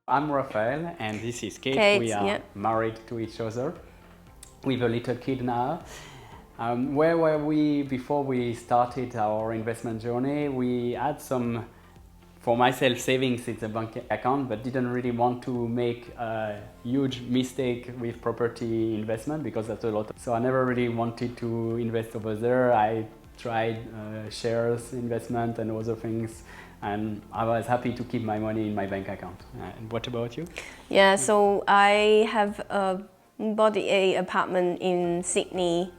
I'm Raphael and this is Kate. Kate, We are yeah. married to each other. We have a little kid now. Where were we before we started our investment journey? We had some, for myself, savings in the bank account, but didn't really want to make a huge mistake with property investment because that's a lot. So I never really wanted to invest over there. I tried shares investment and other things, and I was happy to keep my money in my bank account. And what about you? Yeah, so I have bought an apartment in Sydney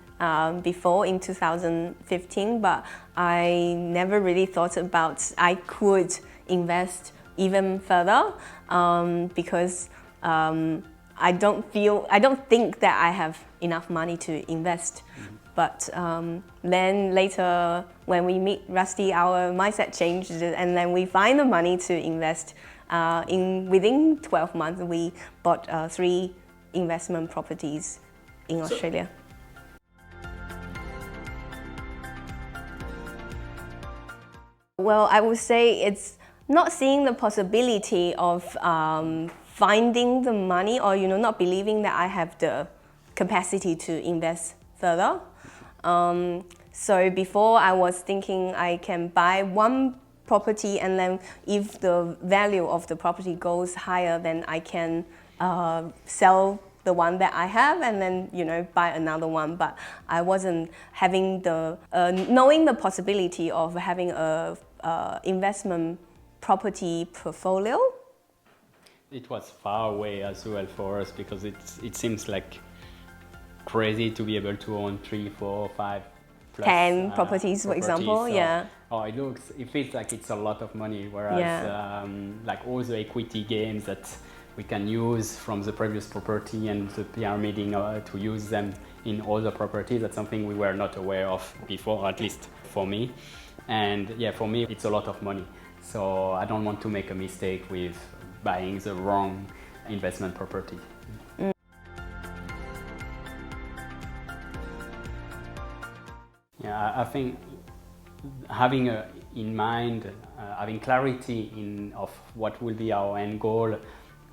before in 2015, but I never really thought about I could invest even further because I don't think that I have enough money to invest. But then later, when we meet Rasti, our mindset changed, and then we find the money to invest. Within 12 months, we bought 3 investment properties in Australia. Well, I would say it's not seeing the possibility of finding the money, or not believing that I have the capacity to invest further. So before I was thinking I can buy one property, and then if the value of the property goes higher, then I can sell the one that I have and then buy another one. But I wasn't having the knowing the possibility of having a investment property portfolio. It was far away as well for us because it seems like crazy to be able to own 3, 4, 5, plus, 10 properties, for example. So, yeah. Oh, it feels like it's a lot of money, whereas like all the equity gains that we can use from the previous property and the pyramiding to use them in other properties, that's something we were not aware of before, at least for me. And yeah, for me, it's a lot of money. So I don't want to make a mistake with buying the wrong investment property. Yeah, I think having in mind, having clarity of what will be our end goal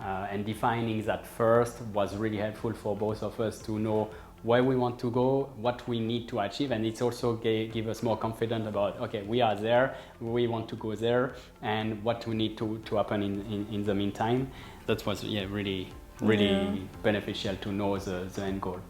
and defining that first was really helpful for both of us to know where we want to go, what we need to achieve, and it's also give us more confidence about, okay, we are there, we want to go there, and what we need to happen in the meantime. That was really beneficial to know the end goal.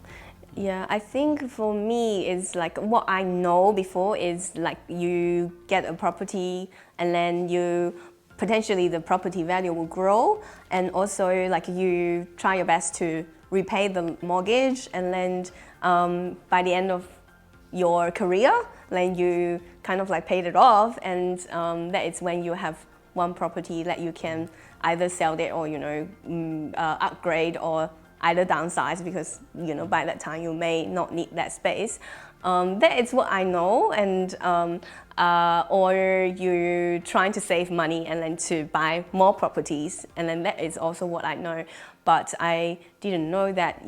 Yeah, I think for me it's like what I know before is like you get a property and then potentially the property value will grow, and also like you try your best to repay the mortgage, and then by the end of your career, then you kind of like paid it off, and that is when you have one property that you can either sell it or upgrade or either downsize, because by that time you may not need that space. That is what I know, and or you're trying to save money and then to buy more properties, and then that is also what I know. But I didn't know that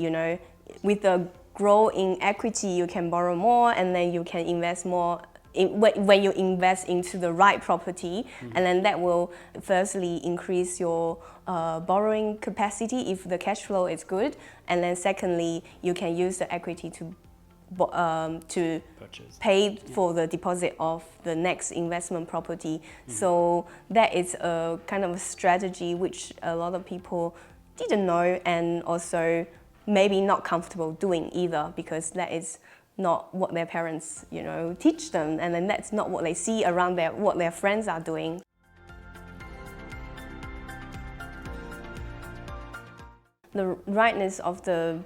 with the growth in equity you can borrow more, and then you can invest more when you invest into the right property, and then that will firstly increase your borrowing capacity if the cash flow is good, and then secondly you can use the equity to pay for the deposit of the next investment property. So that is a kind of a strategy which a lot of people didn't know, and also maybe not comfortable doing either, because that is not what their parents, teach them, and then that's not what they see around what their friends are doing. The rightness of the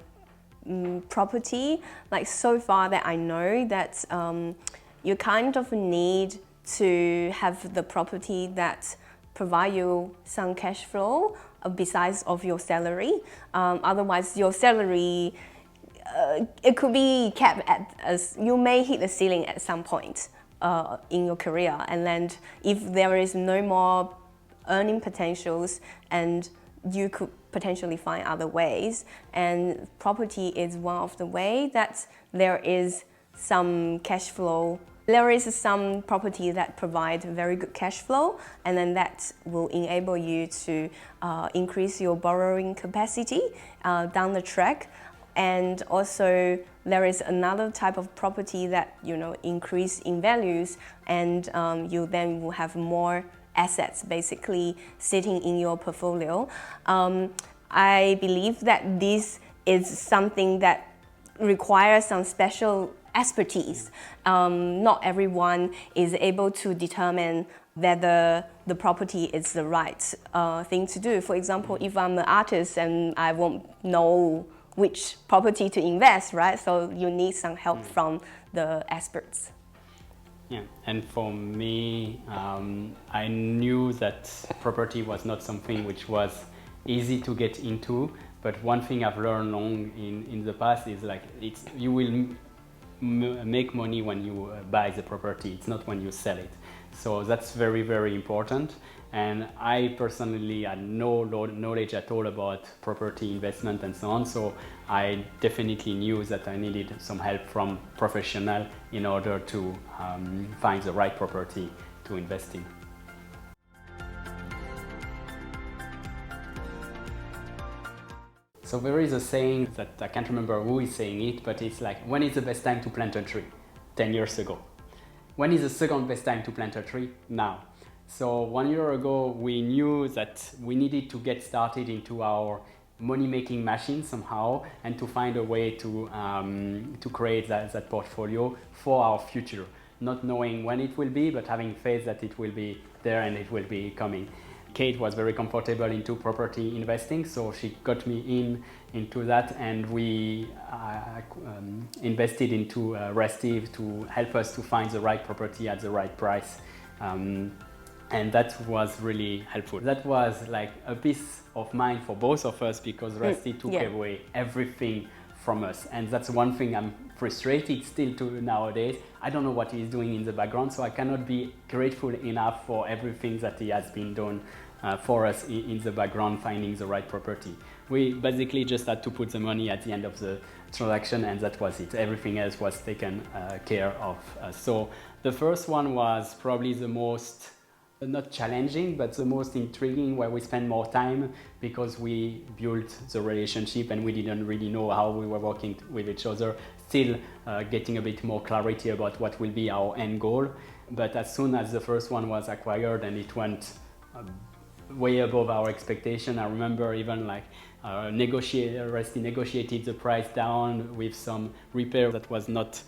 property, like so far that I know, that you kind of need to have the property that provide you some cash flow besides of your salary. Otherwise, your salary it could be capped as you may hit the ceiling at some point in your career, and then if there is no more earning potentials, and you could potentially find other ways, and property is one of the way that there is some cash flow There is some property that provide very good cash flow, and then that will enable you to increase your borrowing capacity down the track. And also there is another type of property that increase in values, and you then will have more assets basically sitting in your portfolio. I believe that this is something that requires some special expertise. Not everyone is able to determine whether the property is the right thing to do. For example, if I'm an artist and I won't know which property to invest, right? So you need some help from the experts. Yeah, and for me, I knew that property was not something which was easy to get into, but one thing I've learned long in the past is like you will make money when you buy the property, it's not when you sell it. So that's very, very important. And I personally had no knowledge at all about property investment and so on. So I definitely knew that I needed some help from professional in order to find the right property to invest in. So there is a saying that I can't remember who is saying it, but it's like, when is the best time to plant a tree? 10 years ago. When is the second best time to plant a tree? Now. So 1 year ago, we knew that we needed to get started into our money-making machine somehow, and to find a way to create that portfolio for our future. Not knowing when it will be, but having faith that it will be there and it will be coming. Kate was very comfortable into property investing, so she got me into that, and we invested into Rasti to help us to find the right property at the right price. And that was really helpful. That was like a peace of mind for both of us, because Rasti took away everything from us. And that's one thing I'm frustrated still to nowadays. I don't know what he's doing in the background, so I cannot be grateful enough for everything that he has been done for us in the background, finding the right property. We basically just had to put the money at the end of the transaction, and that was it. Everything else was taken care of. So the first one was probably the most, not challenging, but the most intriguing, where we spent more time, because we built the relationship and we didn't really know how we were working with each other, still getting a bit more clarity about what will be our end goal. But as soon as the first one was acquired and it went way above our expectation, I remember even like Rasti negotiated the price down with some repair that was not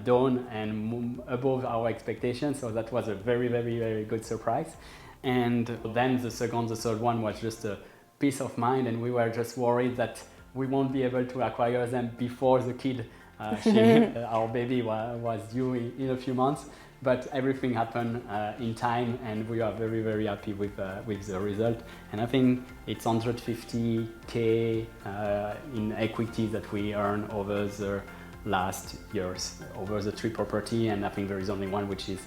done and above our expectations, so that was a very, very, very good surprise. And then the second, the third one was just a peace of mind, and we were just worried that we won't be able to acquire them before the kid, our baby was due in a few months, but everything happened in time, and we are very, very happy with the result. And I think it's 150K in equity that we earn over the last years, over the 3 property, and I think there is only one which is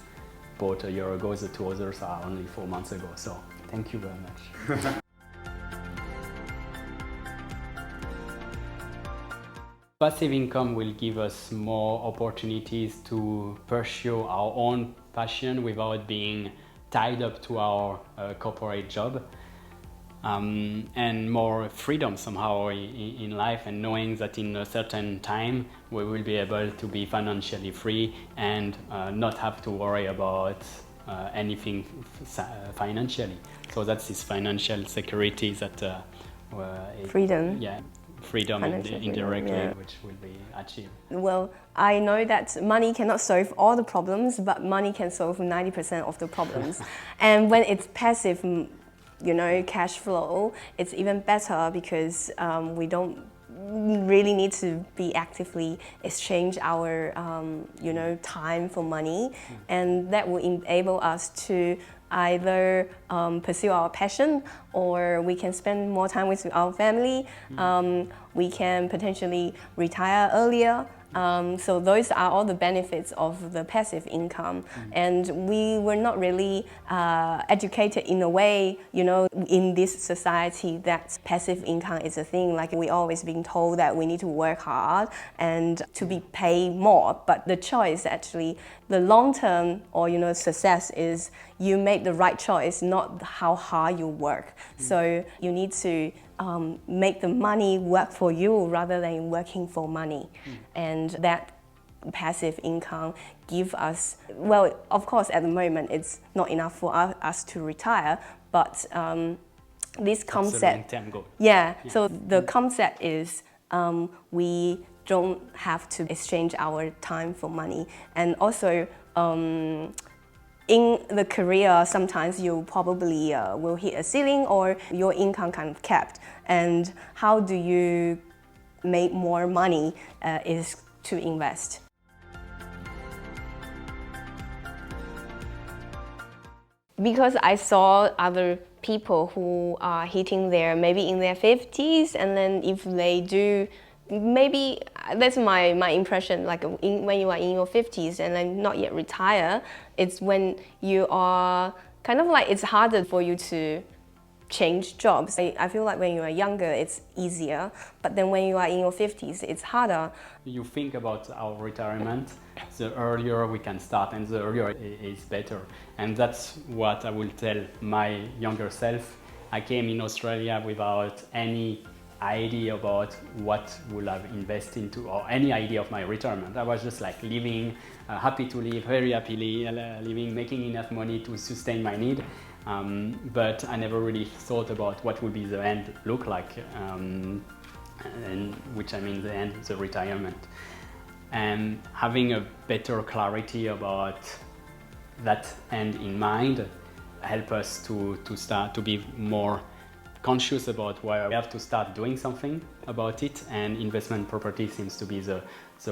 bought a year ago. The 2 others are only 4 months ago, so thank you very much. Passive income will give us more opportunities to pursue our own passion without being tied up to our corporate job. And more freedom somehow in life, and knowing that in a certain time we will be able to be financially free and not have to worry about anything financially. So that's this financial security that freedom. Yeah, freedom indirectly, which will be achieved. Well, I know that money cannot solve all the problems, but money can solve 90% of the problems. And when it's passive, cash flow, it's even better, because we don't really need to be actively exchange our time for money, and that will enable us to either pursue our passion, or we can spend more time with our family. We can potentially retire earlier, So those are all the benefits of the passive income. And we were not really educated in a way, in this society that passive income is a thing. Like we always been told that we need to work hard and to be paid more. But the choice actually, the long term or success is you make the right choice, not how hard you work. So you need to make the money work for you rather than working for money. And that passive income give us, well, of course at the moment it's not enough for us to retire, but this concept, that's a long-term goal. Yeah, so the concept is we don't have to exchange our time for money. And also in the career, sometimes you probably will hit a ceiling or your income kind of capped. And how do you make more money is to invest. Because I saw other people who are hitting maybe in their 50s, and then if they do, maybe that's my impression, like when you are in your 50s and then not yet retire, it's when you are kind of like, it's harder for you to change jobs. I feel like when you are younger, it's easier, but then when you are in your 50s, it's harder. You think about our retirement, the earlier we can start and the earlier is better. And that's what I will tell my younger self. I came in Australia without any idea about what will I invest into or any idea of my retirement. I was just like living, happy to live, very happily living, making enough money to sustain my need. But I never really thought about what would be the end look like, and which I mean the end, the retirement. And having a better clarity about that end in mind help us to start to be more conscious about where we have to start doing something about it, and investment property seems to be the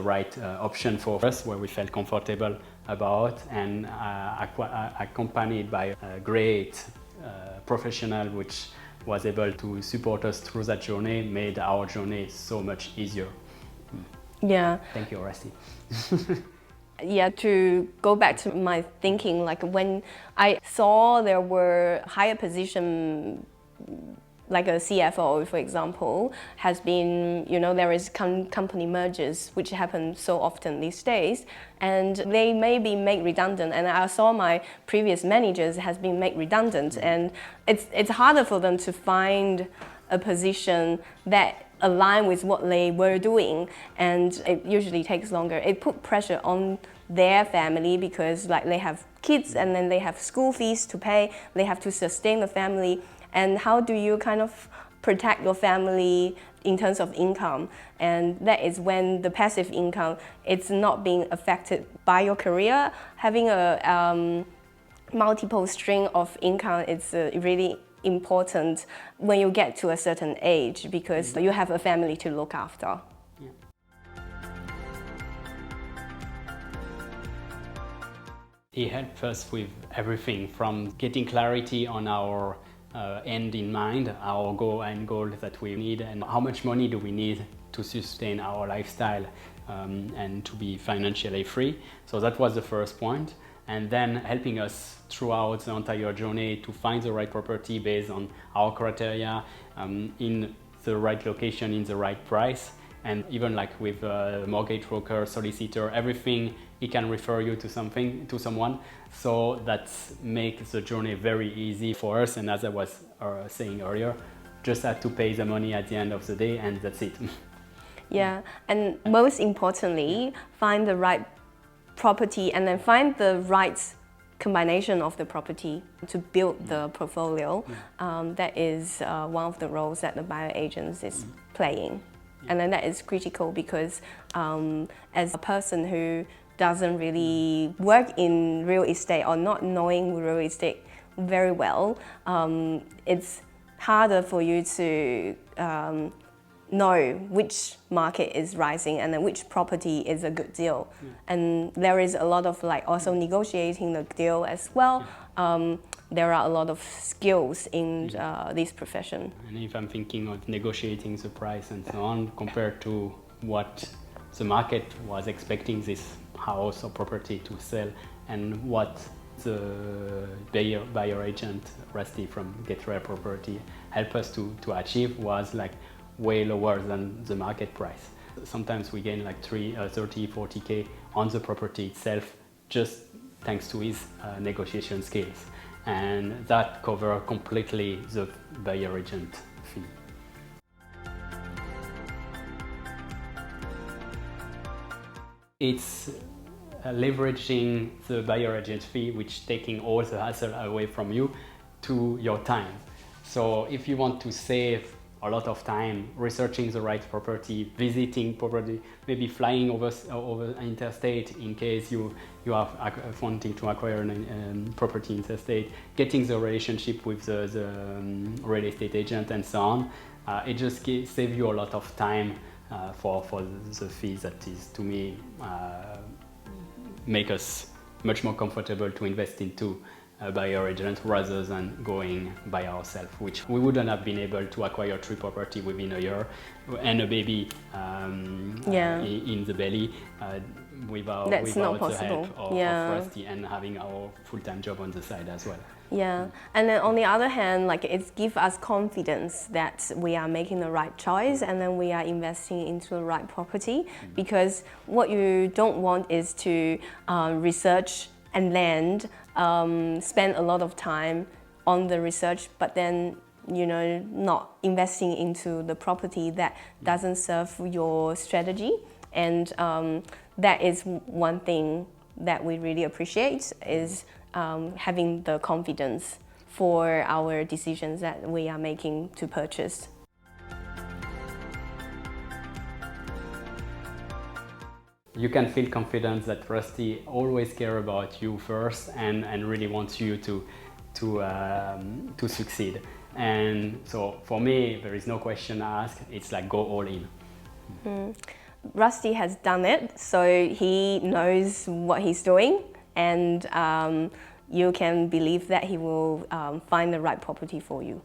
right option for us, where we felt comfortable about, and accompanied by a great professional which was able to support us through that journey, made our journey so much easier. Yeah. Thank you, Rasti. Yeah, to go back to my thinking, like when I saw there were higher position, like a CFO, for example, has been, there is company mergers, which happen so often these days, and they may be made redundant. And I saw my previous managers has been made redundant, and it's harder for them to find a position that align with what they were doing, and it usually takes longer. It put pressure on their family because like they have kids and then they have school fees to pay, they have to sustain the family. And how do you kind of protect your family in terms of income? And that is when the passive income, it's not being affected by your career. Having a multiple string of income is really important when you get to a certain age, because you have a family to look after. Yeah. It helped us with everything from getting clarity on our end in mind, our goal that we need, and how much money do we need to sustain our lifestyle and to be financially free. So that was the first point. And then helping us throughout the entire journey to find the right property based on our criteria, in the right location, in the right price. And even like with a mortgage broker, solicitor, everything, he can refer you to someone. So that makes the journey very easy for us. And as I was saying earlier, just had to pay the money at the end of the day, and that's it. Yeah, and most importantly, find the right property and then find the right combination of the property to build the portfolio. That is one of the roles that the buyer agents is playing. And then that is critical because as a person who doesn't really work in real estate or not knowing real estate very well, it's harder for you to know which market is rising and then which property is a good deal. And there is a lot of like also negotiating the deal as well. There are a lot of skills in this profession. And if I'm thinking of negotiating the price and so on, compared to what the market was expecting this house or property to sell, and what the buyer agent Rasti from Get Rare Property helped us to achieve was like way lower than the market price. Sometimes we gain like 30, 40K on the property itself, just thanks to his negotiation skills. And that covers completely the buyer agent fee. It's leveraging the buyer agent fee, which taking all the hassle away from you to your time. So if you want to save a lot of time researching the right property, visiting property, maybe flying over interstate in case you are wanting to acquire a property interstate, getting the relationship with the real estate agent and so on, it just saves you a lot of time for the fees that is, to me, make us much more comfortable to invest into a buyer agent rather than going by ourselves, which we wouldn't have been able to acquire 3 properties within a year and a baby in the belly without the help of Rasti and having our full-time job on the side as well. Yeah, and then on the other hand, like it gives us confidence that we are making the right choice and then we are investing into the right property, because what you don't want is to research and land, spend a lot of time on the research, but then not investing into the property that doesn't serve your strategy. And that is one thing that we really appreciate, is having the confidence for our decisions that we are making to purchase. You can feel confident that Rasti always care about you first and really wants you to succeed. And so for me, there is no question asked. It's like go all in. Rasti has done it, so he knows what he's doing, and you can believe that he will find the right property for you.